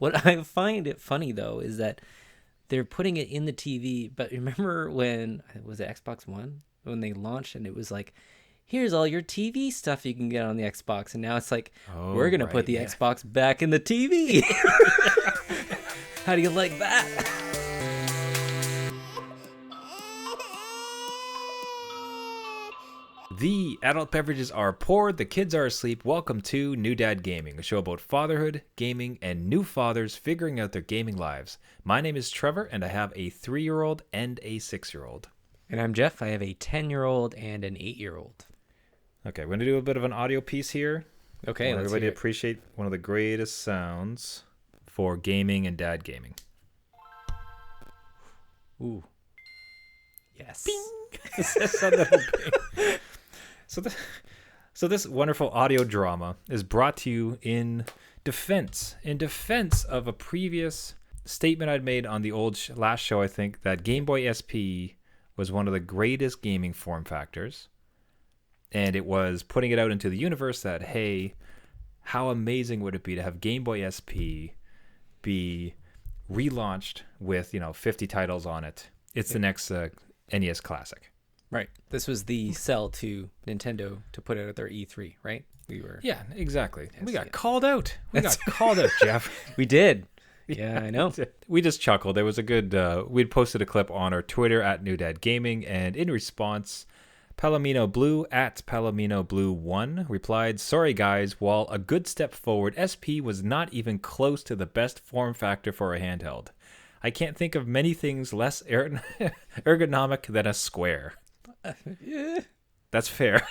What I find it funny though is that they're putting it in the TV. But remember when was it Xbox One when they launched and it was like, here's all your TV stuff you can get on the Xbox, and now it's like we're gonna put the Xbox back in the TV. How do you like that? The adult beverages are poured, the kids are asleep. Welcome to New Dad Gaming, a show about fatherhood, gaming, and new fathers figuring out their gaming lives. My name is Trevor, and I have a 3-year-old and a 6-year-old. And I'm Jeff. I have a 10-year-old and an 8-year-old. Okay, we're going to do a bit of an audio piece here. Okay, let's everybody hear it. Appreciate one of the greatest sounds for gaming and dad gaming. Ooh. Yes. Bing! So this wonderful audio drama is brought to you in defense of a previous statement I'd made on the last show, I think, that GameBoy SP was one of the greatest gaming form factors. And it was putting it out into the universe that, hey, how amazing would it be to have GameBoy SP be relaunched with, 50 titles on it. It's the next NES classic. Right. This was the sell to Nintendo to put it at their E3, right? Yeah, exactly. Yes, We got called out. Jeff. We did. Yeah, I know. We just chuckled. There was a good, we'd posted a clip on our Twitter at New Dad Gaming, and in response, Palomino Blue at Palomino Blue 1 replied, "Sorry guys, while a good step forward, SP was not even close to the best form factor for a handheld. I can't think of many things less ergonomic than a square." That's fair.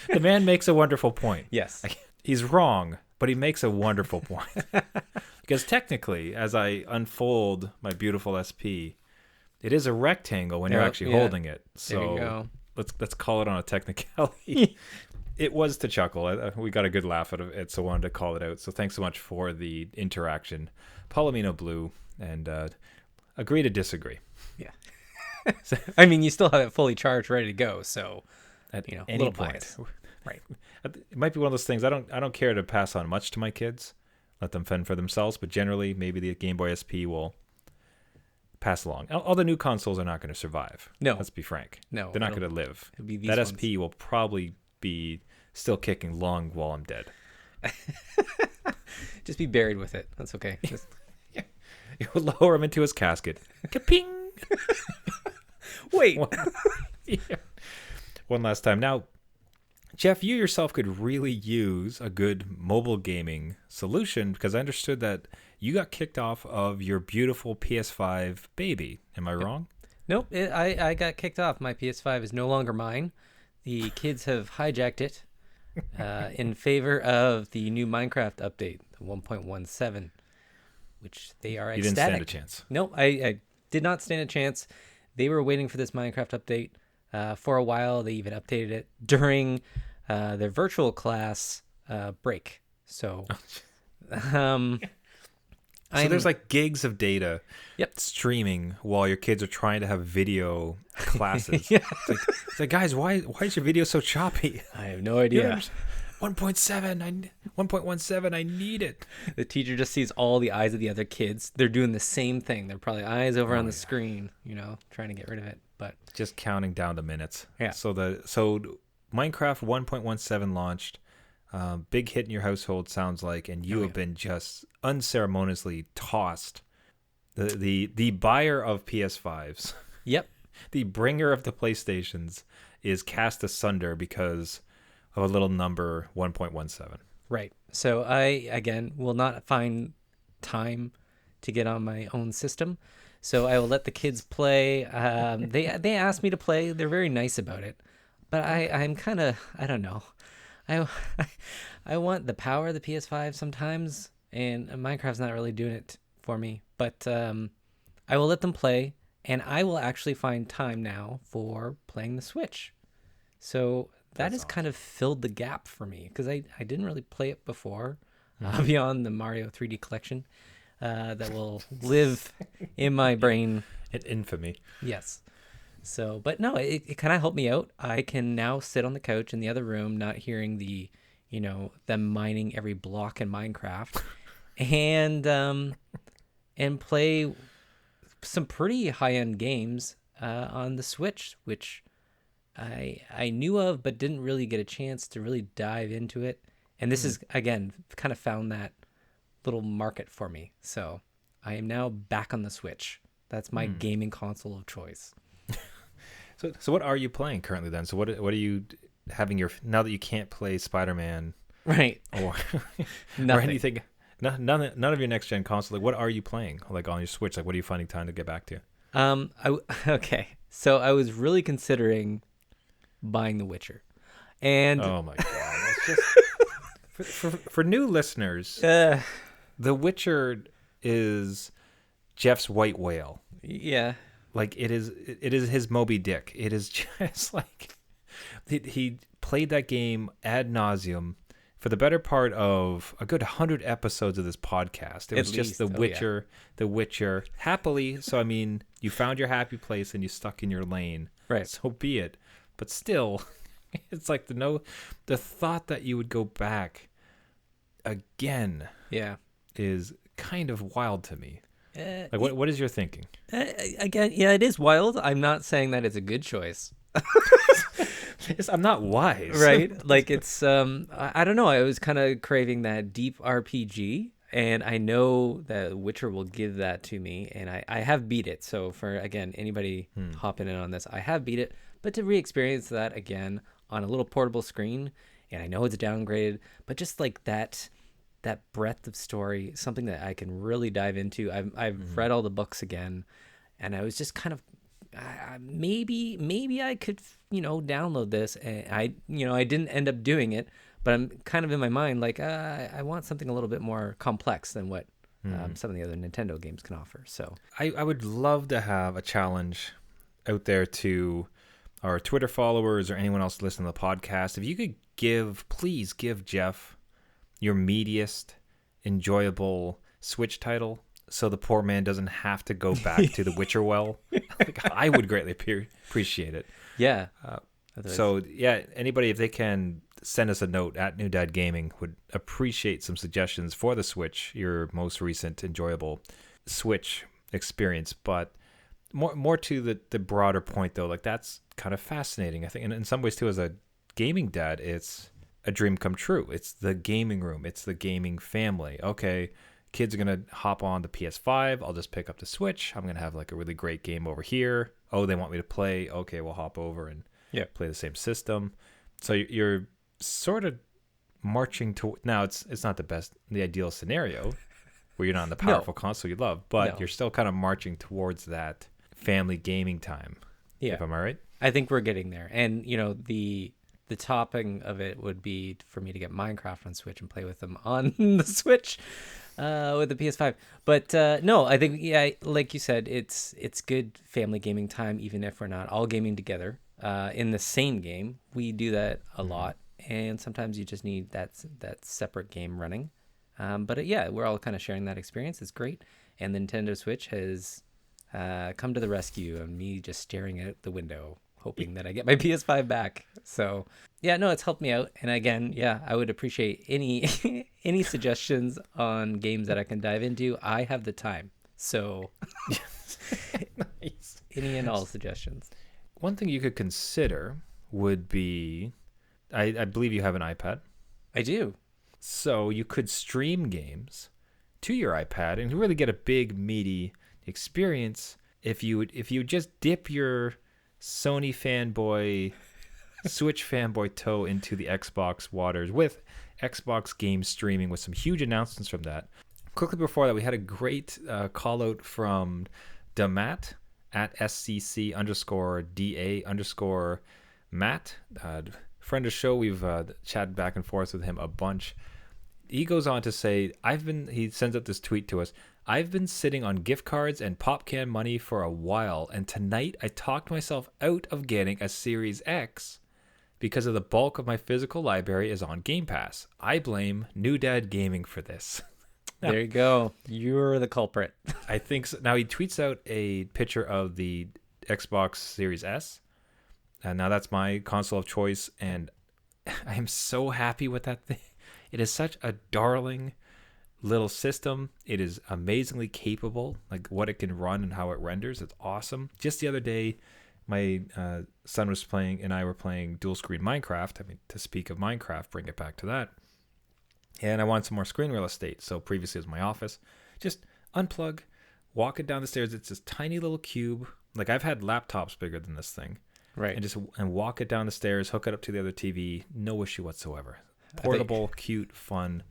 The man makes a wonderful point. Yes. He's wrong, but he makes a wonderful point. Because technically, as I unfold my beautiful SP, it is a rectangle when you're actually holding it. There you go. Let's call it on a technicality. It was to chuckle. We got a good laugh out of it, so I wanted to call it out. So thanks so much for the interaction, Palomino Blue, and agree to disagree. Yeah. I mean, you still have it fully charged, ready to go. So, at a any little point, bias. Right? It might be one of those things. I don't care to pass on much to my kids. Let them fend for themselves. But generally, maybe the Game Boy SP will pass along. All the new consoles are not going to survive. No. Let's be frank. No, they're not going to live. It'll be these That ones. SP will probably be still kicking long while I'm dead. Just be buried with it. That's okay. Just... It will lower him into his casket. Kaping! Wait. One last time. Now, Jeff, you yourself could really use a good mobile gaming solution, because I understood that you got kicked off of your beautiful PS5 baby. Am I wrong? Nope. I got kicked off. My PS5 is no longer mine. The kids have hijacked it in favor of the new Minecraft update, the 1.17, which they are ecstatic. You didn't stand a chance. Nope. I did not stand a chance. They were waiting for this Minecraft update for a while. They even updated it during their virtual class break. So, So there's like gigs of data streaming while your kids are trying to have video classes. Yeah. It's like, guys, why is your video so choppy? I have no idea. 1.17, I need it. The teacher just sees all the eyes of the other kids. They're doing the same thing. They're probably eyes over on the screen, trying to get rid of it. But just counting down the minutes. Yeah. So Minecraft 1.17 launched. Big hit in your household, sounds like, and you have been just unceremoniously tossed. The buyer of PS5s, yep, the bringer of the PlayStations, is cast asunder because of a little number 1.17. right. So I again will not find time to get on my own system, so I will let the kids play. They asked me to play. They're very nice about it, but I'm kind of, I don't know. I want the power of the PS5 sometimes, and Minecraft's not really doing it for me. But I will let them play, and I will actually find time now for playing the Switch. So that has kind of filled the gap for me, because I didn't really play it before, beyond the Mario 3D collection that will live in my brain. In infamy. Yes. So, but no, it kind of helped me out. I can now sit on the couch in the other room, not hearing them mining every block in Minecraft, and play some pretty high-end games on the Switch, which I knew of but didn't really get a chance to really dive into it. And this is, again, kind of found that little market for me. So I am now back on the Switch. That's my gaming console of choice. So what are you playing currently then? So what are you having your, now that you can't play Spider-Man Right. or Nothing. or anything, none of your next gen console, like what are you playing like on your Switch? Like what are you finding time to get back to? Okay. So I was really considering buying The Witcher. And Oh my god. That's just for new listeners, uh, The Witcher is Jeff's white whale. yeah. Like it is his Moby Dick. It is just like he played that game ad nauseum for the better part of a good 100 episodes of this podcast. It was just The Witcher, The Witcher. Happily, so I mean, you found your happy place and you stuck in your lane. Right. So be it. But still, it's like the thought that you would go back again Yeah. is kind of wild to me. Uh, Like what is your thinking? Again, yeah, it is wild. I'm not saying that it's a good choice. I'm not wise. Right? Like it's I don't know. I was kind of craving that deep RPG, and I know that Witcher will give that to me, and I have beat it. So for again, anybody hopping in on this, I have beat it, but to re-experience that again on a little portable screen, and I know it's downgraded, but just like that breadth of story, something that I can really dive into. I've read all the books again, and I was just kind of maybe I could download this, and I didn't end up doing it, but I'm kind of in my mind like I want something a little bit more complex than what some of the other Nintendo games can offer. So I would love to have a challenge out there to our Twitter followers or anyone else listening to the podcast. If you could please give Jeff your meatiest, enjoyable Switch title so the poor man doesn't have to go back to the Witcher well. Like, I would greatly appreciate it. yeah. So yeah, anybody, if they can send us a note at New Dad Gaming, would appreciate some suggestions for the Switch, your most recent enjoyable Switch experience. But more to the broader point though, like that's kind of fascinating. I think in some ways too, as a gaming dad, it's a dream come true. It's the gaming room. It's the gaming family. Okay, kids are going to hop on the PS5. I'll just pick up the Switch. I'm going to have like a really great game over here. Oh, they want me to play. Okay, we'll hop over and play the same system. So you're sort of marching to, now it's not the ideal scenario where you're not on the powerful console you love, but you're still kind of marching towards that family gaming time. Yeah. If I'm all right. I think we're getting there. And the topping of it would be for me to get Minecraft on Switch and play with them on the Switch with the PS5. But no, I think, like you said, it's good family gaming time, even if we're not all gaming together in the same game. We do that a lot. And sometimes you just need that separate game running. But we're all kind of sharing that experience. It's great. And the Nintendo Switch has come to the rescue of me just staring out the window, hoping that I get my PS5 back. So it's helped me out. And again, I would appreciate any any suggestions on games that I can dive into. I have the time. So Nice. Any and all suggestions. One thing you could consider would be, I believe you have an iPad. I do. So you could stream games to your iPad and really get a big meaty experience if you just dip your Sony fanboy, Switch fanboy toe into the Xbox waters with Xbox game streaming with some huge announcements from that. Quickly before that, we had a great call out from Damat at SCC_DA_Matt. Friend of the show, we've chatted back and forth with him a bunch. He goes on to say, he sends out this tweet to us. I've been sitting on gift cards and pop can money for a while, and tonight I talked myself out of getting a Series X because of the bulk of my physical library is on Game Pass. I blame New Dad Gaming for this. Now, there you go. You're the culprit. I think so. Now he tweets out a picture of the Xbox Series S. And now that's my console of choice, and I am so happy with that thing. It is such a darling little system. It is amazingly capable, like what it can run and how it renders. It's awesome. Just the other day, my son was playing and I were playing dual screen Minecraft. I mean, to speak of Minecraft, bring it back to that. And I wanted some more screen real estate. So previously it was my office. Just unplug, walk it down the stairs. It's this tiny little cube. Like I've had laptops bigger than this thing. Right. And walk it down the stairs, hook it up to the other TV. No issue whatsoever. Portable, cute, fun,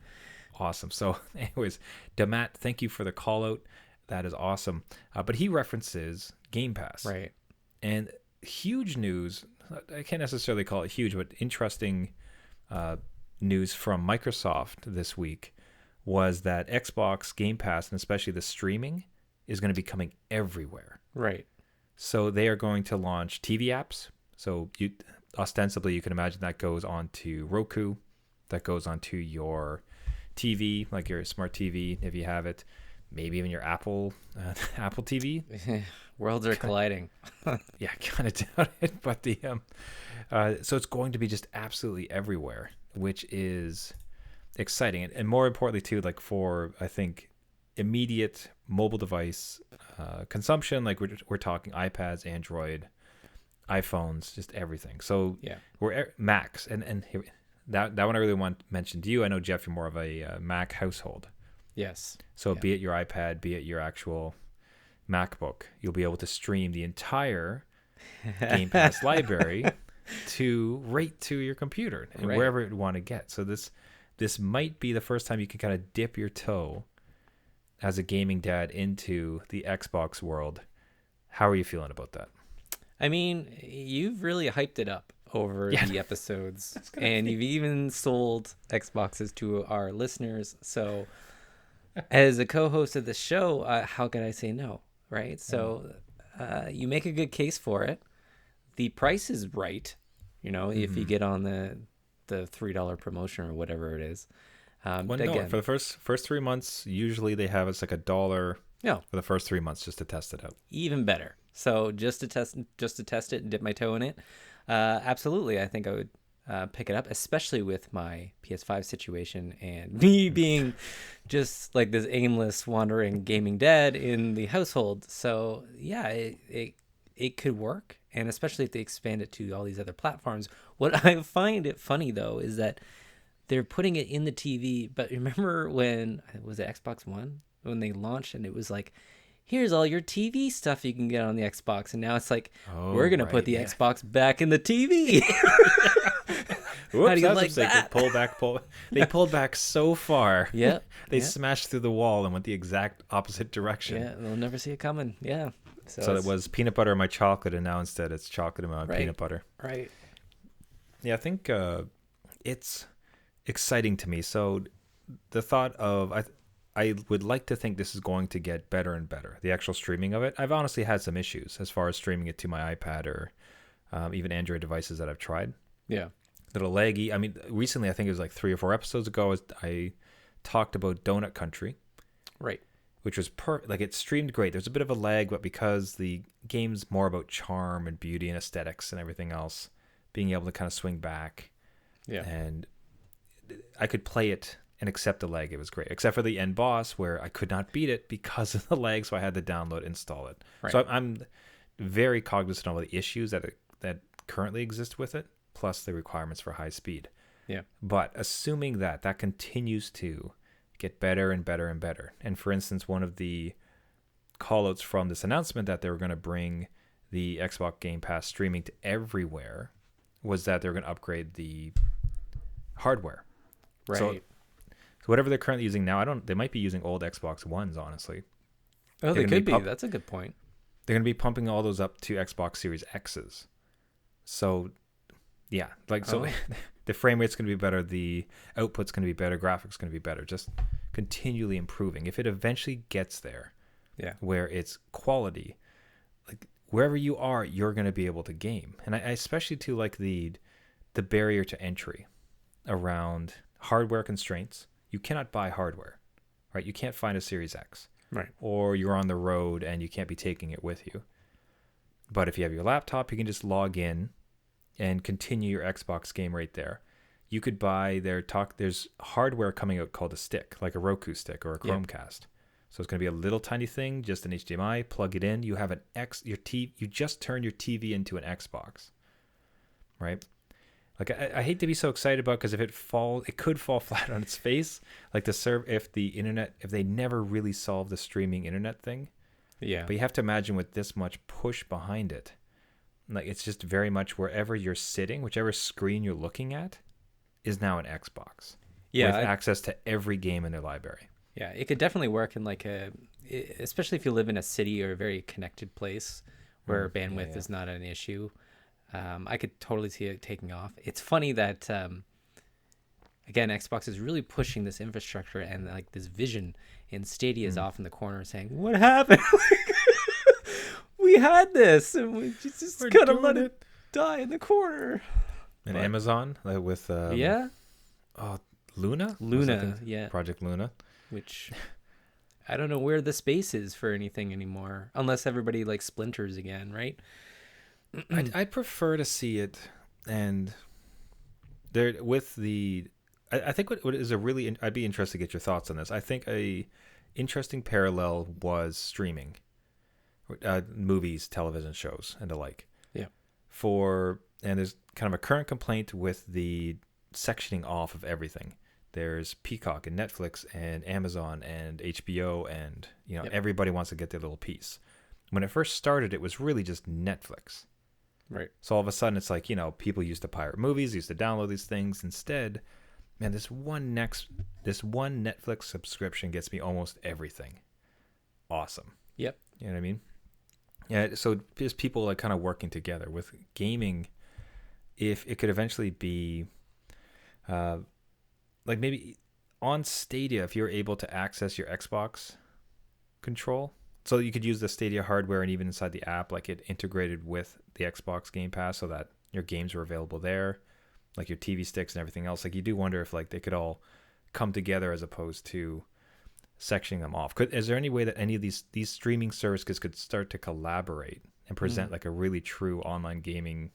awesome. So anyways, Damat, thank you for the call out. That is awesome. But he references Game Pass. Right. And huge news, I can't necessarily call it huge, but interesting news from Microsoft this week was that Xbox Game Pass, and especially the streaming, is going to be coming everywhere. Right. So they are going to launch TV apps. So ostensibly, you can imagine that goes onto Roku, that goes onto your TV, like your smart TV, if you have it. Maybe even your Apple TV. Worlds are colliding. Yeah, kind of doubt it. But so it's going to be just absolutely everywhere, which is exciting. And more importantly, too, like for, I think, immediate mobile device consumption, like we're talking iPads, Android, iPhones, just everything. So yeah, we're Macs. And here, that one I really want to mention to you. I know, Jeff, you're more of a Mac household. Yes. So be it your iPad, be it your actual MacBook, you'll be able to stream the entire Game Pass library right to your computer and wherever you want to get. So this might be the first time you can kind of dip your toe as a gaming dad into the Xbox world. How are you feeling about that? I mean, you've really hyped it up over the episodes, and you've even sold Xboxes to our listeners. So as a co-host of the show, how could I say no, right? So you make a good case for it. The price is right, if you get on the $3 promotion or whatever it is. Again, for the first 3 months, usually they have it's like $1 for the first 3 months just to test it out. Even better. So just to test it and dip my toe in it, absolutely, I think I would pick it up, especially with my PS5 situation and me being just like this aimless wandering gaming dad in the household. So yeah, it could work, and especially if they expand it to all these other platforms. What I find it funny though is that they're putting it in the TV, but remember when was it Xbox One when they launched and it was like, here's all your TV stuff you can get on the Xbox, and now it's like, we're gonna put the Xbox back in the TV. Whoops, how do you like that? They pulled back so far. Yeah, they smashed through the wall and went the exact opposite direction. Yeah, they'll never see it coming. Yeah. So it was peanut butter in my chocolate, and now instead it's chocolate in my peanut butter. Right. Yeah, I think it's exciting to me. So the thought of I would like to think this is going to get better and better. The actual streaming of it. I've honestly had some issues as far as streaming it to my iPad or even Android devices that I've tried. Yeah. A little laggy. I mean, recently, I think it was like 3 or 4 episodes ago, I talked about Donut Country. Right. Which was like it streamed great. There's a bit of a lag, but because the game's more about charm and beauty and aesthetics and everything else, being able to kind of swing back. Yeah. And I could play it and accept the lag. It was great, except for the end boss where I could not beat it because of the lag, so I had to download, install it. Right. So I'm very cognizant of the issues that currently exist with it, plus the requirements for high speed. Yeah. But assuming that continues to get better and better and better. And for instance, one of the callouts from this announcement that they were going to bring the Xbox Game Pass streaming to everywhere was that they're going to upgrade the hardware. Right. So whatever they're currently using now, they might be using old Xbox Ones, honestly. Oh, they could be. That's a good point. They're going to be pumping all those up to Xbox Series X's. So, yeah, the frame rate's going to be better, the output's going to be better, graphics going to be better, just continually improving. If it eventually gets there, where it's quality, like wherever you are, you're going to be able to game. And I especially too like the barrier to entry around hardware constraints. You cannot buy hardware, right? You can't find a Series X, right? Or you're on the road and you can't be taking it with you. But if you have your laptop, you can just log in and continue your Xbox game right there. you could buy there's hardware coming out called a stick, like a Roku stick or a Chromecast. So it's going to be a little tiny thing, just an HDMI, plug it in. You have you just turn your TV into an Xbox, right? Like I hate to be so excited about, because if it could fall flat on its face. Like if they never really solve the streaming internet thing. Yeah. But you have to imagine with this much push behind it, like it's just very much wherever you're sitting, whichever screen you're looking at, is now an Xbox. Yeah. With access to every game in their library. Yeah, it could definitely work in especially if you live in a city or a very connected place where bandwidth is not an issue. I could totally see it taking off. It's funny that, again, Xbox is really pushing this infrastructure and like this vision, and Stadia is off in the corner saying, "What happened? We had this, and we just kind of let it die in the corner." And Amazon with Luna, yeah, Project Luna. Which I don't know where the space is for anything anymore, unless everybody like splinters again, right? I'd prefer to see it, and there with the. I think what is I'd be interested to get your thoughts on this. I think a interesting parallel was streaming, movies, television shows, and the like. Yeah. And there's kind of a current complaint with the sectioning off of everything. There's Peacock and Netflix and Amazon and HBO, and everybody wants to get their little piece. When it first started, it was really just Netflix. Right. So all of a sudden, it's like, people used to pirate movies, used to download these things. Instead, man, this one Netflix subscription gets me almost everything. Awesome. Yep. You know what I mean? Yeah. So there's people like kind of working together with gaming. If it could eventually be, like maybe on Stadia, if you're able to access your Xbox control, so you could use the Stadia hardware and even inside the app, like it integrated with the Xbox Game Pass, so that your games are available there, like your TV sticks and everything else. Like you do wonder if like they could all come together as opposed to sectioning them off. Is there any way that any of these streaming services could start to collaborate and present like a really true online gaming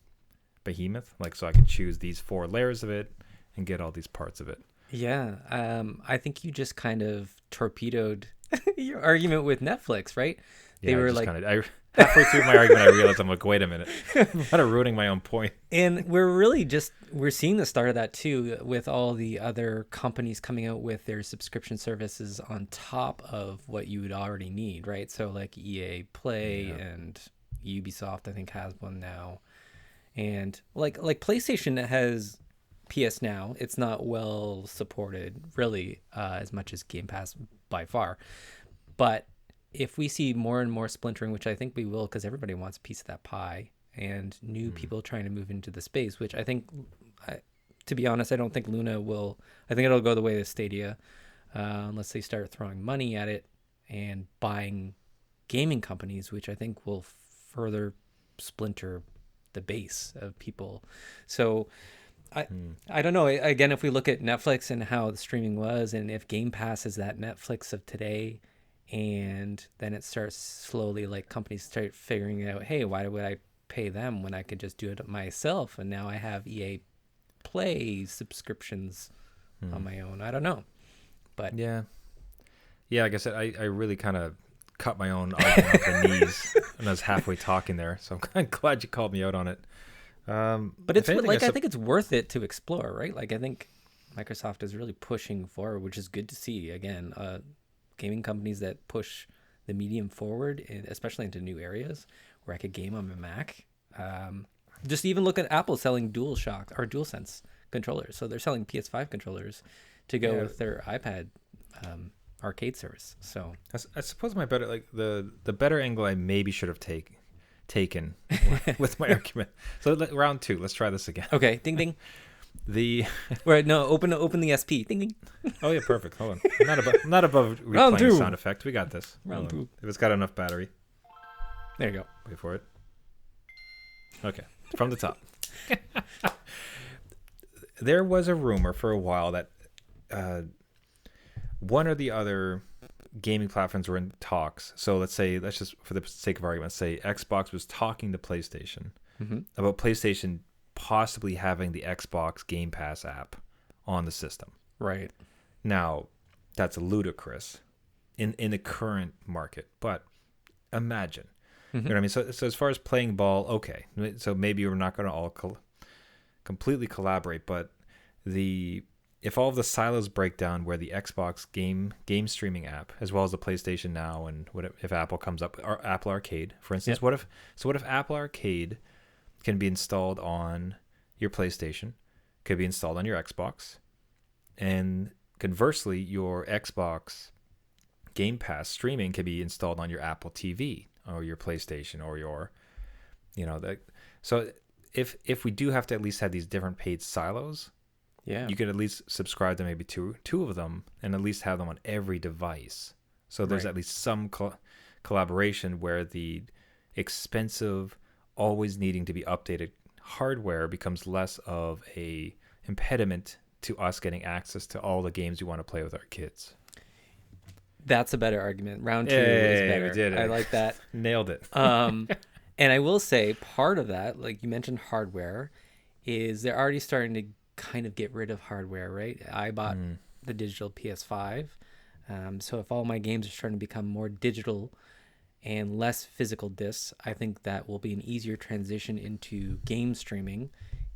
behemoth? Like, so I could choose these 4 layers of it and get all these parts of it. Yeah. I think you just kind of torpedoed your argument with Netflix, right? They were like, halfway through my argument, I realized I'm like, wait a minute, I'm kind of ruining my own point. And we're seeing the start of that too, with all the other companies coming out with their subscription services on top of what you would already need, right? So like EA Play and Ubisoft, I think, has one now. And like PlayStation has PS Now. It's not well supported really as much as Game Pass by far. But if we see more and more splintering, which I think we will, because everybody wants a piece of that pie, and new people trying to move into the space, which I think, to be honest, I don't think Luna will. I think it'll go the way of Stadia, unless they start throwing money at it and buying gaming companies, which I think will further splinter the base of people. So I don't know. Again, if we look at Netflix and how the streaming was, and if Game Pass is that Netflix of today, and then it starts slowly, like companies start figuring out, hey, why would I pay them when I could just do it myself? And now I have EA Play subscriptions on my own. I don't know. But yeah, like I said, I really kind of cut my own argument off the knees and I was halfway talking there. So I'm glad you called me out on it. But it's like, I think it's worth it to explore, right? Like I think Microsoft is really pushing forward, which is good to see. Again, gaming companies that push the medium forward, especially into new areas where I could game on my Mac. Just even look at Apple selling DualShock or DualSense controllers. So they're selling PS5 controllers to go with their iPad arcade service. So I suppose my better, like the better angle I maybe should have taken with my argument. So round 2, let's try this again. Okay, ding ding. Right, no, open the SP. Ding ding. Oh yeah, perfect. Hold on. I'm not above replaying sound effect. We got this. Round 2. If it's got enough battery. There you go. Wait for it. Okay, from the top. There was a rumor for a while that one or the other gaming platforms were in talks. So let's just, for the sake of argument, say Xbox was talking to PlayStation about PlayStation possibly having the Xbox Game Pass app on the system. Right. Now, that's ludicrous in the current market, but imagine. You know what I mean? So as far as playing ball, okay. So maybe we're not going to all completely collaborate, but if all of the silos break down where the Xbox game streaming app, as well as the PlayStation Now, and if Apple comes up, or Apple Arcade, for instance, Yep. what if Apple Arcade can be installed on your PlayStation, could be installed on your Xbox, and conversely, your Xbox Game Pass streaming can be installed on your Apple TV or your PlayStation or your, so if we do have to at least have these different paid silos, Yeah. you could at least subscribe to maybe two of them and at least have them on every device. So there's Right. at least some collaboration where the expensive, always needing to be updated hardware becomes less of a impediment to us getting access to all the games we want to play with our kids. That's a better argument. Round two Hey, is better. we did it. I like that. Nailed it. And I will say part of that, like you mentioned hardware, is they're already starting to kind of get rid of hardware, right? I bought the digital PS5. So if all my games are starting to become more digital and less physical discs, I think that will be an easier transition into game streaming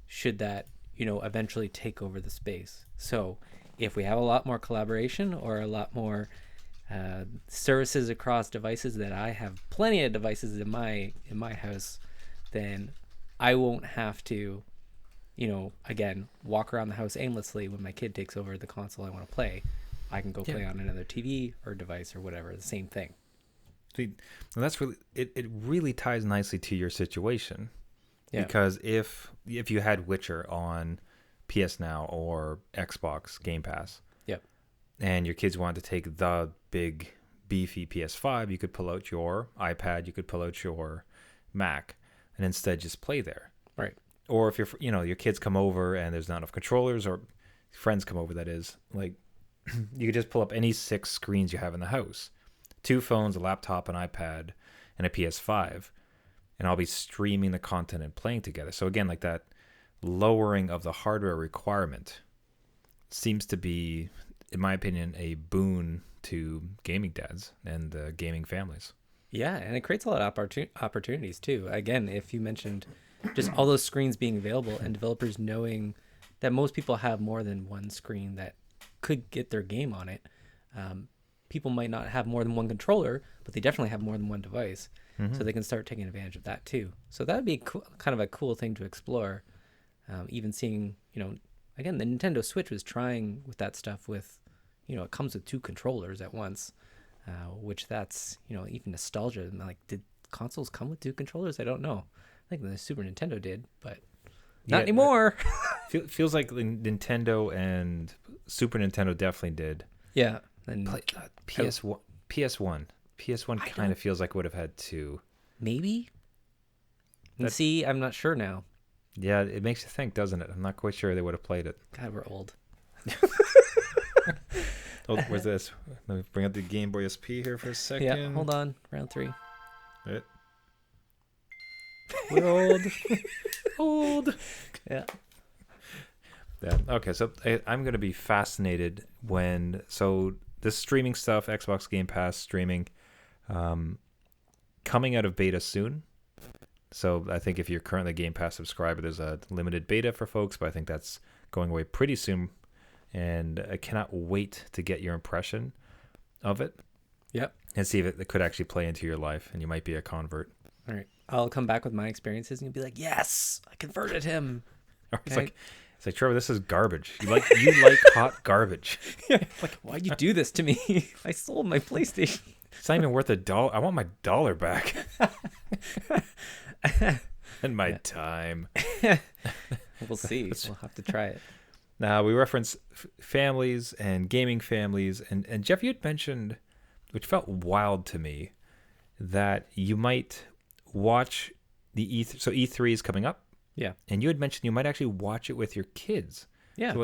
should that, eventually take over the space. So if we have a lot more collaboration or a lot more services across devices, that I have plenty of devices in my house, then I won't have to, again, walk around the house aimlessly when my kid takes over the console I want to play. I can go play on another TV or device or whatever, the same thing. See, and that's really it really ties nicely to your situation. Yeah. Because if you had Witcher on PS Now or Xbox Game Pass, Yep. and your kids wanted to take the big beefy PS5, you could pull out your iPad, you could pull out your Mac, and instead just play there. Right. Or if your kids come over and there's not enough controllers, or friends come over, that is, like, you could just pull up any 6 screens you have in the house, 2 phones, a laptop, an iPad, and a PS5, and I'll be streaming the content and playing together. So again, like, that lowering of the hardware requirement seems to be, in my opinion, a boon to gaming dads and gaming families. Yeah, and it creates a lot of opportunities too. Again, if you mentioned just all those screens being available and developers knowing that most people have more than one screen that could get their game on it. People might not have more than one controller, but they definitely have more than one device. So they can start taking advantage of that too. So that would be kind of a cool thing to explore. Even seeing, again, the Nintendo Switch was trying with that stuff with, it comes with 2 controllers at once, which that's, even nostalgia. And like, did consoles come with 2 controllers? I don't know. I think the Super Nintendo did, but not anymore. Feels like Nintendo and Super Nintendo definitely did. Yeah. And PS1 kind of feels like would have had 2. Maybe. And see, I'm not sure now. Yeah, it makes you think, doesn't it? I'm not quite sure they would have played it. God, we're old. Oh, where's this? Let me bring up the GameBoy SP here for a second. Yeah, hold on. Round 3. Right. We're old. Old. Yeah. Yeah. Okay, so I'm going to be fascinated when... So this streaming stuff, Xbox Game Pass streaming, coming out of beta soon. So I think if you're currently a Game Pass subscriber, there's a limited beta for folks, but I think that's going away pretty soon. And I cannot wait to get your impression of it. Yep. And see if it could actually play into your life, and you might be a convert. All right. I'll come back with my experiences, and you'll be like, yes, I converted him. It's like, Trevor, this is garbage. You like hot garbage. Like, why'd you do this to me? I sold my PlayStation. It's not even worth $1. I want my $1 back. And my time. We'll see. We'll have to try it. Now, we reference families and gaming families. And Jeff, you had mentioned, which felt wild to me, that you might watch the E3. So E3 is coming up. Yeah. And you had mentioned you might actually watch it with your kids. Yeah.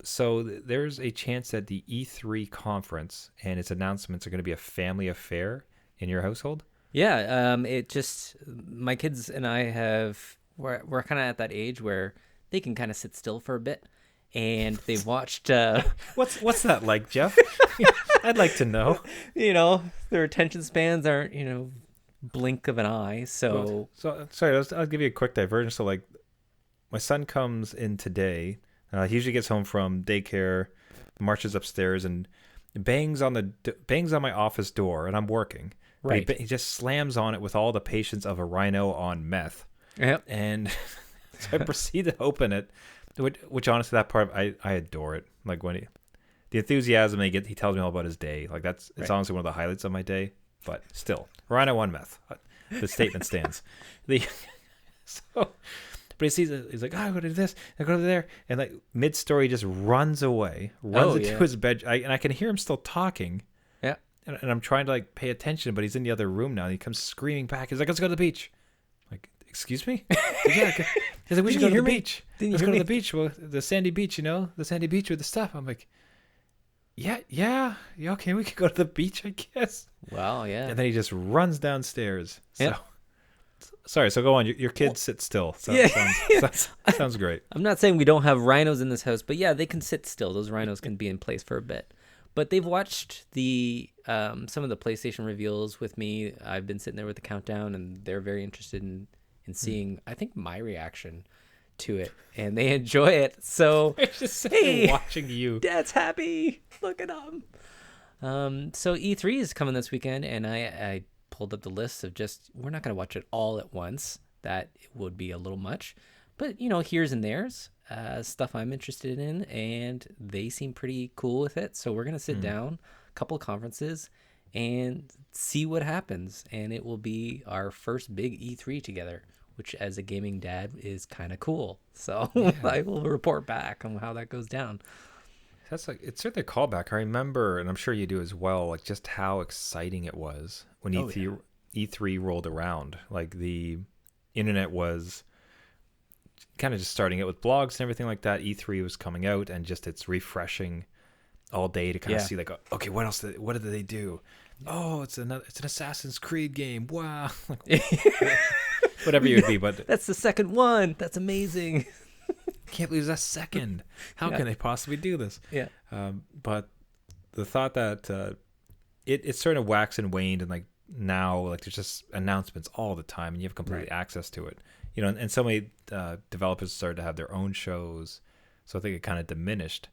So there's a chance that the E3 conference and its announcements are going to be a family affair in your household? Yeah. My kids and I we're kind of at that age where they can kind of sit still for a bit. and they watched, What's that like, Jeff? I'd like to know. their attention spans aren't, blink of an eye. So, So sorry, I'll give you a quick diversion. So like, my son comes in today. He usually gets home from daycare, marches upstairs, and bangs on my office door, and I'm working. right. He just slams on it with all the patience of a rhino on meth. Yep. And so I proceed to open it, which honestly, that part I adore it. Like when the enthusiasm he tells me all about his day. Like it's Right. honestly one of the highlights of my day. But still, rhino on meth. The statement stands. But he sees it, he's like, I go to this, I go to there, and like mid-story, he just runs away, runs into his bed, and I can hear him still talking. Yeah. And I'm trying to like pay attention, but he's in the other room now. And he comes screaming back. He's like, let's go to the beach. I'm like, excuse me? Yeah. He's like, we should go to the beach. Let's go to the beach. Well, the sandy beach, the sandy beach with the stuff. I'm like, yeah, okay, we could go to the beach, I guess. Wow, yeah. And then he just runs downstairs. So. Yeah. Sorry, so go on. Your kids sit still. Sounds great. I'm not saying we don't have rhinos in this house, but yeah, they can sit still. Those rhinos can be in place for a bit. But they've watched some of the PlayStation reveals with me. I've been sitting there with the countdown, and they're very interested in seeing, I think, my reaction to it, and they enjoy it. So, hey, watching you. Dad's happy. Look at him. So E3 is coming this weekend, and I pulled up the list of we're not going to watch it all at once. That would be a little much, but here's and there's stuff I'm interested in, and they seem pretty cool with it. So we're going to sit down, a couple of conferences, and see what happens. And it will be our first big E3 together, which as a gaming dad is kind of cool. So I will report back on how that goes down. It's certainly a callback. I remember, and I'm sure you do as well, like just how exciting it was when E3 rolled around. Like the internet was kind of just starting out with blogs and everything like that. E3 was coming out, and just it's refreshing all day to kind of see like, okay, what else? What did they do? Oh, it's an Assassin's Creed game. Wow, whatever it would be. But that's the second one. That's amazing. Can't believe that's second. How can they possibly do this? Yeah. But the thought that it's sort of waxed and waned, and like now, like there's just announcements all the time, and you have complete access to it. And so many developers started to have their own shows, so I think it kind of diminished.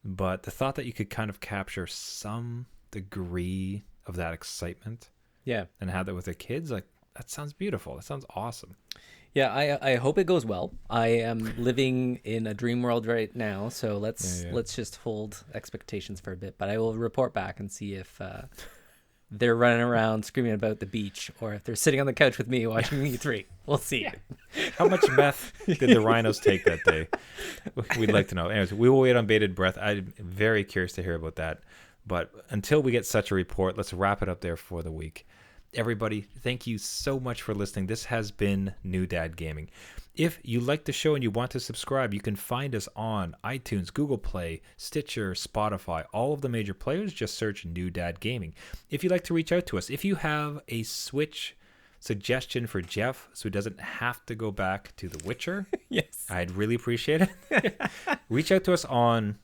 But the thought that you could kind of capture some degree of that excitement, and have that with the kids, like that sounds beautiful. That sounds awesome. Yeah, I hope it goes well. I am living in a dream world right now, so let's just hold expectations for a bit. But I will report back and see if they're running around screaming about the beach, or if they're sitting on the couch with me watching E3. We'll see. Yeah. How much meth did the rhinos take that day? We'd like to know. Anyways, we will wait on bated breath. I'm very curious to hear about that. But until we get such a report, let's wrap it up there for the week. Everybody, thank you so much for listening. This has been New Dad Gaming. If you like the show and you want to subscribe, you can find us on iTunes, Google Play, Stitcher, Spotify, all of the major players. Just search New Dad Gaming. If you'd like to reach out to us, if you have a Switch suggestion for Jeff so he doesn't have to go back to The Witcher, yes, I'd really appreciate it. Reach out to us on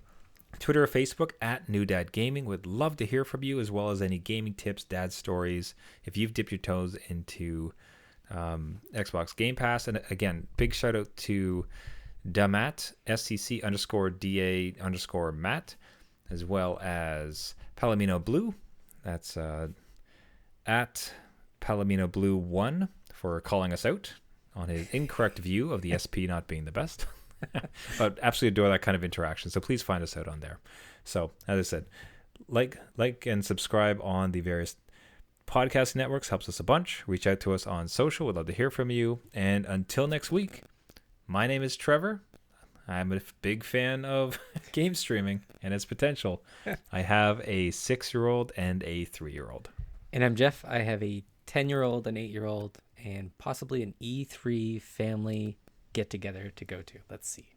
Twitter or Facebook at New Dad Gaming. Would love to hear from you, as well as any gaming tips, dad stories, if you've dipped your toes into Xbox Game Pass. And again, big shout out to Damat, SCC_DA_Matt, as well as Palomino Blue. That's at Palomino Blue 1 for calling us out on his incorrect view of the SP not being the best. But absolutely adore that kind of interaction. So please find us out on there. So as I said, like and subscribe on the various podcast networks. Helps us a bunch. Reach out to us on social. We'd love to hear from you. And until next week, my name is Trevor. I'm a big fan of game streaming and its potential. I have a 6-year-old and a 3-year-old. And I'm Jeff. I have a 10-year-old, an 8-year-old, and possibly an E3 family get together to go to. Let's see.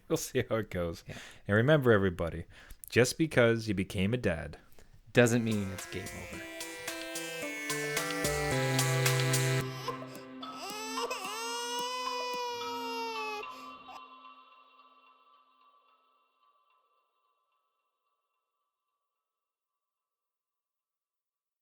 We'll see how it goes. Yeah. And remember, everybody, just because you became a dad doesn't mean it's game over.